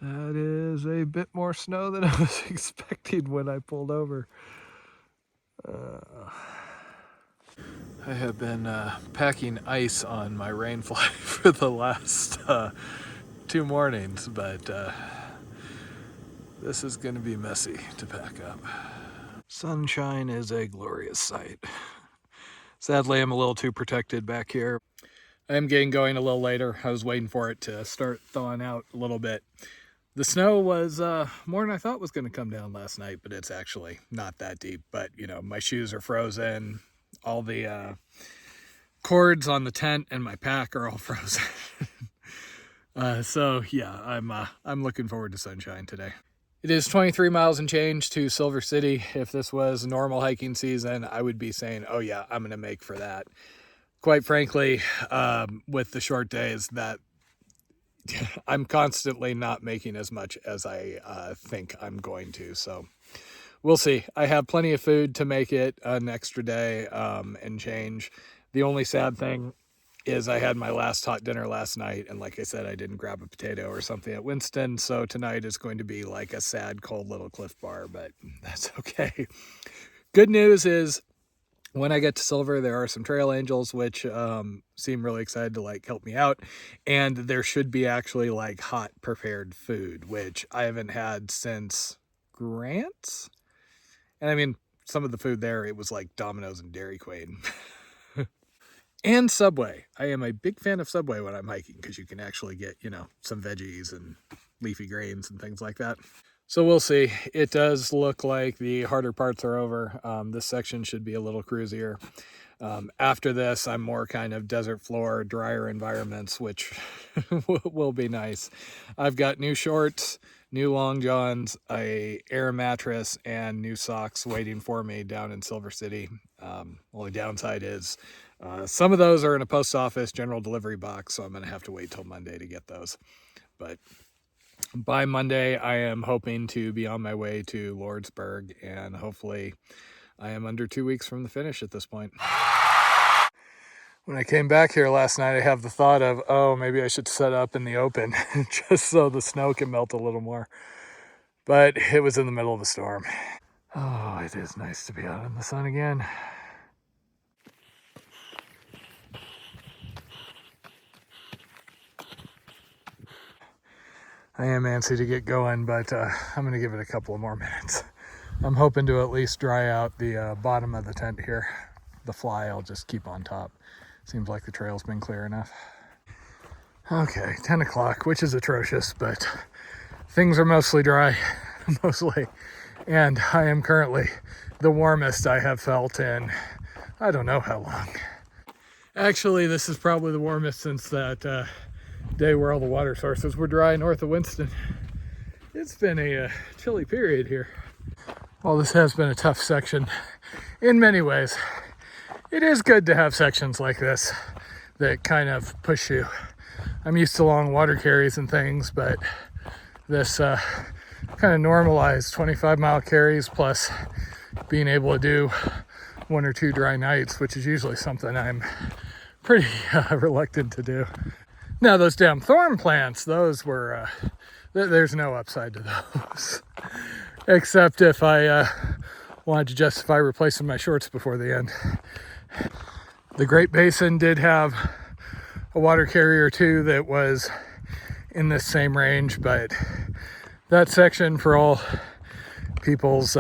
That is a bit more snow than I was expecting when I pulled over. I have been packing ice on my rainfly for the last 2 mornings, but this is going to be messy to pack up. Sunshine is a glorious sight. Sadly, I'm a little too protected back here. I am getting going a little later. I was waiting for it to start thawing out a little bit. The snow was more than I thought was going to come down last night, but it's actually not that deep. But, you know, my shoes are frozen. All the cords on the tent and my pack are all frozen. So, yeah, I'm looking forward to sunshine today. It is 23 miles and change to Silver City. If this was normal hiking season, I would be saying, oh, yeah, I'm going to make for that. Quite frankly, with the short days, that I'm constantly not making as much as I think I'm going to. So we'll see. I have plenty of food to make it an extra day and change. The only sad thing is I had my last hot dinner last night, and like I said, I didn't grab a potato or something at Winston, so tonight is going to be like a sad, cold little Cliff Bar, but that's okay. Good news is when I get to Silver, there are some trail angels, which seem really excited to like help me out. And there should be actually like hot prepared food, which I haven't had since Grant's. And I mean, some of the food there, it was like Domino's and Dairy Queen. And Subway. I am a big fan of Subway when I'm hiking because you can actually get, you know, some veggies and leafy greens and things like that. So we'll see. It does look like the harder parts are over. This section should be a little cruisier. After this, I'm more kind of desert floor, drier environments, which will be nice. I've got new shorts, new long johns, a air mattress, and new socks waiting for me down in Silver City. Only downside is some of those are in a post office general delivery box, so I'm going to have to wait till Monday to get those. But by Monday, I am hoping to be on my way to Lordsburg, and hopefully I am under 2 weeks from the finish at this point. When I came back here last night, I have the thought of, oh, maybe I should set up in the open just so the snow can melt a little more. But it was in the middle of a storm. Oh, it is nice to be out in the sun again. I am antsy to get going, but I'm going to give it a couple of more minutes. I'm hoping to at least dry out the bottom of the tent here. The fly I'll just keep on top. Seems like the trail's been clear enough. Okay, 10 o'clock, which is atrocious, but things are mostly dry, mostly. And I am currently the warmest I have felt in, I don't know how long. Actually, this is probably the warmest since that day where all the water sources were dry north of Winston. It's been a chilly period here. While this has been a tough section in many ways, it is good to have sections like this that kind of push you. I'm used to long water carries and things, but this kind of normalized 25-mile carries plus being able to do 1 or 2 dry nights, which is usually something I'm pretty reluctant to do. Now those damn thorn plants, those were, there's no upside to those. Except if I wanted to justify replacing my shorts before the end. The Great Basin did have a water carrier or 2 that was in this same range, but that section, for all people's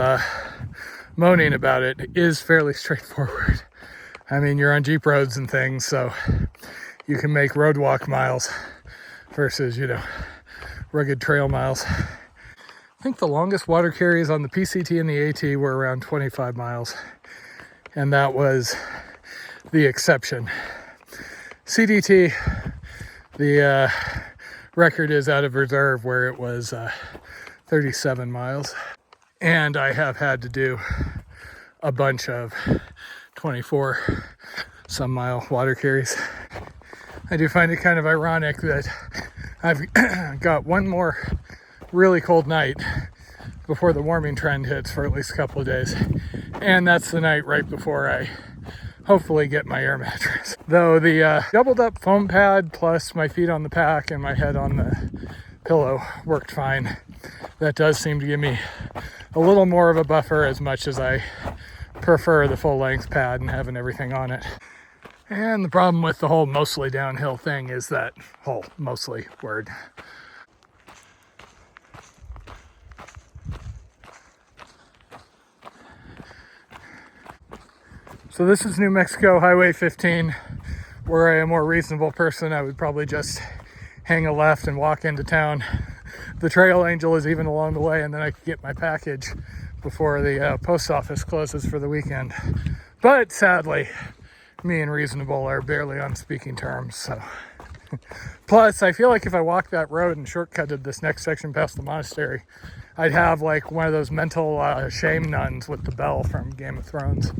moaning about it, is fairly straightforward. I mean, you're on Jeep roads and things, so you can make road walk miles versus, you know, rugged trail miles. I think the longest water carries on the PCT and the AT were around 25 miles, and that was the exception. CDT, the record is out of reserve where it was 37 miles, and I have had to do a bunch of 24 some mile water carries. I do find it kind of ironic that I've got one more really cold night before the warming trend hits for at least a couple of days, and that's the night right before I hopefully get my air mattress. Though the doubled up foam pad plus my feet on the pack and my head on the pillow worked fine. That does seem to give me a little more of a buffer, as much as I prefer the full length pad and having everything on it. And the problem with the whole mostly downhill thing is that whole mostly word. So this is New Mexico Highway 15. Were I a more reasonable person, I would probably just hang a left and walk into town. The trail angel is even along the way, and then I could get my package before the post office closes for the weekend. But sadly, me and reasonable are barely on speaking terms. So, plus, I feel like if I walked that road and shortcutted this next section past the monastery, I'd have like one of those mental shame nuns with the bell from Game of Thrones.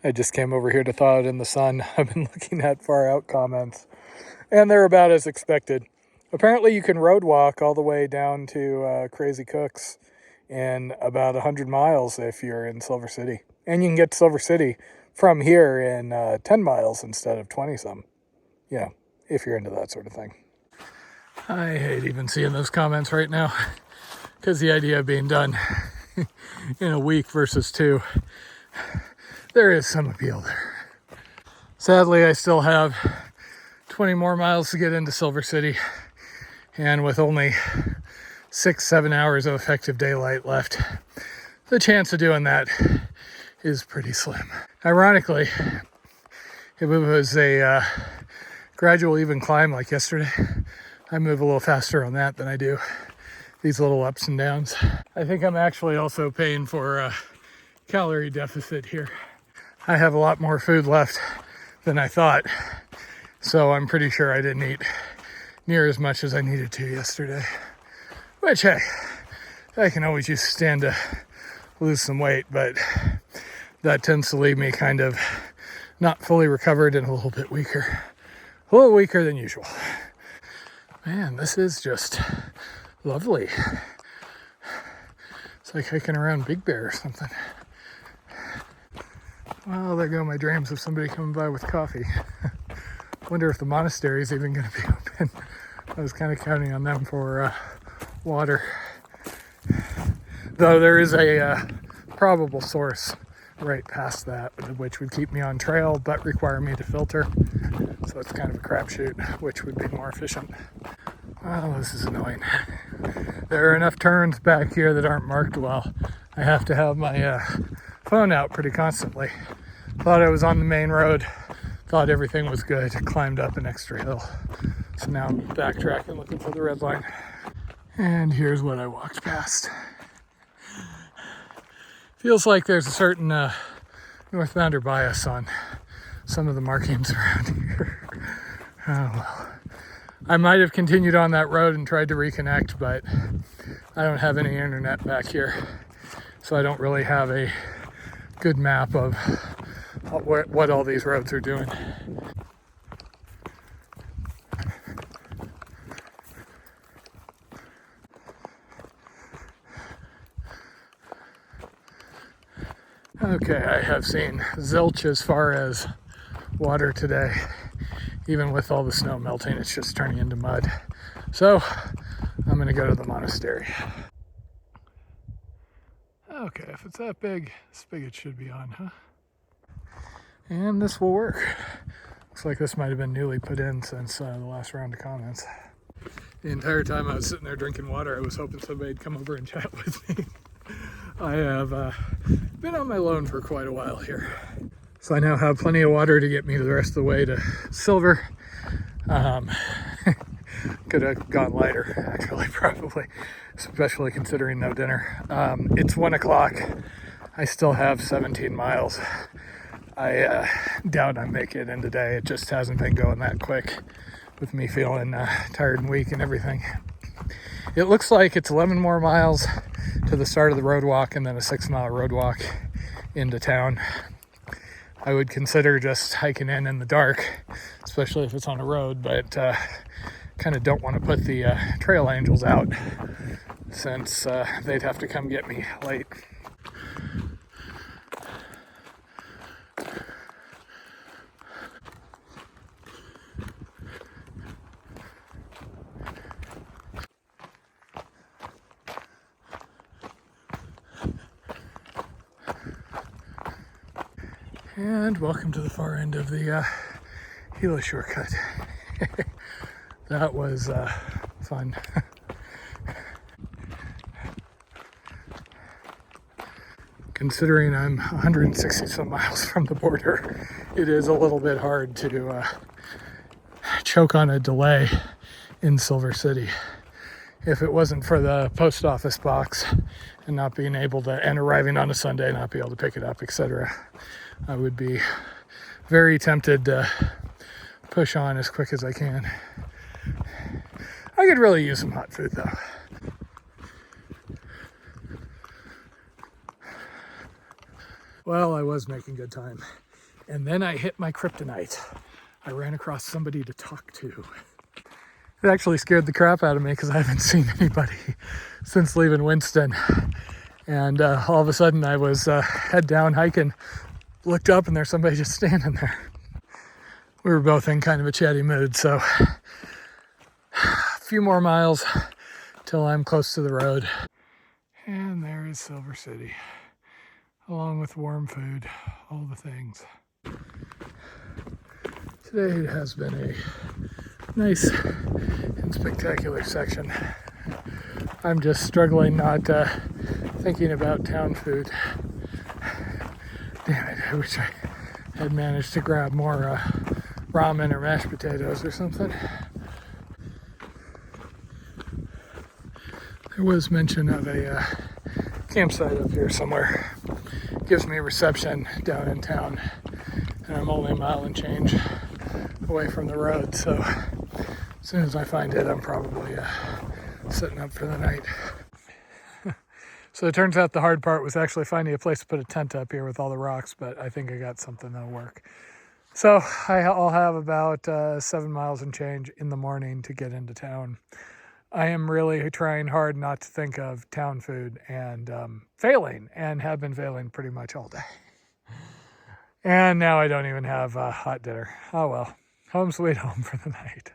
I just came over here to thaw it in the sun. I've been looking at far out comments, and they're about as expected. Apparently you can road walk all the way down to Crazy Cooks in about 100 miles if you're in Silver City. And you can get to Silver City from here in 10 miles instead of 20-some. You know, if you're into that sort of thing. I hate even seeing those comments right now, because the idea of being done in a week versus 2, there is some appeal there. Sadly, I still have 20 more miles to get into Silver City, and with only 6-7 hours of effective daylight left, the chance of doing that is pretty slim. Ironically, if it was a gradual even climb like yesterday, I move a little faster on that than I do these little ups and downs. I think I'm actually also paying for a calorie deficit here. I have a lot more food left than I thought, so I'm pretty sure I didn't eat near as much as I needed to yesterday. Which, hey, I can always use stand to lose some weight, but that tends to leave me kind of not fully recovered and a little bit weaker. A little weaker than usual. Man, this is just lovely. It's like hiking around Big Bear or something. Well, there go my dreams of somebody coming by with coffee. Wonder if the monastery is even going to be open. I was kind of counting on them for water. Though there is a probable source right past that, which would keep me on trail but require me to filter. So it's kind of a crapshoot, which would be more efficient. Well, this is annoying. There are enough turns back here that aren't marked well. I have to have my phone out pretty constantly. Thought I was on the main road, thought everything was good, climbed up an extra hill. So now I'm backtracking, looking for the red line. And here's what I walked past. Feels like there's a certain northbounder bias on some of the markings around here. Oh well. I might have continued on that road and tried to reconnect, but I don't have any internet back here. So I don't really have a good map of what all these roads are doing. Okay, I have seen zilch as far as water today. Even with all the snow melting, it's just turning into mud. So I'm gonna go to the monastery. Okay, if it's that big, spigot should be on, huh? And this will work. Looks like this might have been newly put in since the last round of comments. The entire time I was sitting there drinking water, I was hoping somebody'd come over and chat with me. I have been on my loan for quite a while here. So I now have plenty of water to get me the rest of the way to Silver. Could have gone lighter, actually, probably, especially considering no dinner. It's 1 o'clock. I still have 17 miles. I doubt I make it in today. It just hasn't been going that quick with me feeling tired and weak and everything. It looks like it's 11 more miles to the start of the road walk and then a 6-mile road walk into town. I would consider just hiking in the dark, especially if it's on a road, but kind of don't want to put the trail angels out since they'd have to come get me late. And welcome to the far end of the Gila shortcut. That was fun. Considering I'm 160 some miles from the border, it is a little bit hard to choke on a delay in Silver City. If it wasn't for the post office box and not being able to, and arriving on a Sunday, not be able to pick it up, etc., I would be very tempted to push on as quick as I can. I could really use some hot food though. Well, I was making good time. And then I hit my kryptonite. I ran across somebody to talk to. It actually scared the crap out of me because I haven't seen anybody since leaving Winston. And all of a sudden I was head down hiking, looked up and there's somebody just standing there. We were both in kind of a chatty mood, so a few more miles till I'm close to the road. And there is Silver City, along with warm food, all the things. Today has been a nice and spectacular section. I'm just struggling not thinking about town food. Damn it, I wish I had managed to grab more ramen or mashed potatoes or something. There was mention of a campsite up here somewhere. Gives me reception down in town, and I'm only a mile and change away from the road, so as soon as I find it, I'm probably setting up for the night. So it turns out the hard part was actually finding a place to put a tent up here with all the rocks, but I think I got something that'll work. So I'll have about 7 miles and change in the morning to get into town. I am really trying hard not to think of town food and failing, and have been failing pretty much all day. And now I don't even have hot dinner. Oh well, home sweet home for the night.